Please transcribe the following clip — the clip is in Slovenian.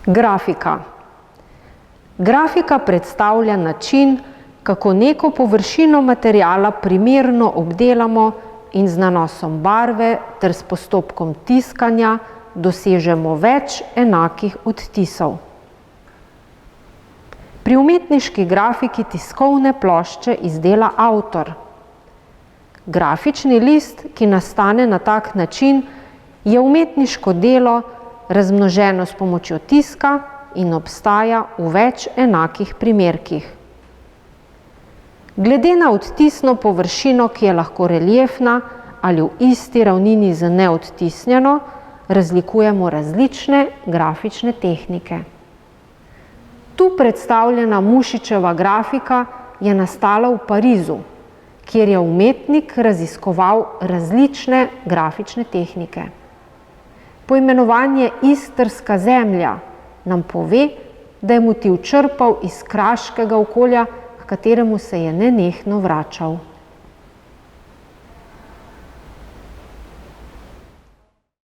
Grafika. Grafika predstavlja način, kako neko površino materiala primerno obdelamo in z nanosom barve ter s postopkom tiskanja dosežemo več enakih odtisov. Pri umetniški grafiki tiskovne plošče izdela avtor. Grafični list, ki nastane na tak način, je umetniško delo, razmnoženo s pomočjo tiska in obstaja v več enakih primerkih. Glede na odtisno površino, ki je lahko reliefna ali v isti ravnini z neodtisnjeno, razlikujemo različne grafične tehnike. Tu predstavljena Mušičeva grafika je nastala v Parizu, kjer je umetnik raziskoval različne grafične tehnike. Poimenovanje Istrska zemlja nam pove, da je motiv črpal iz kraškega okolja, h kateremu se je nenehno vračal.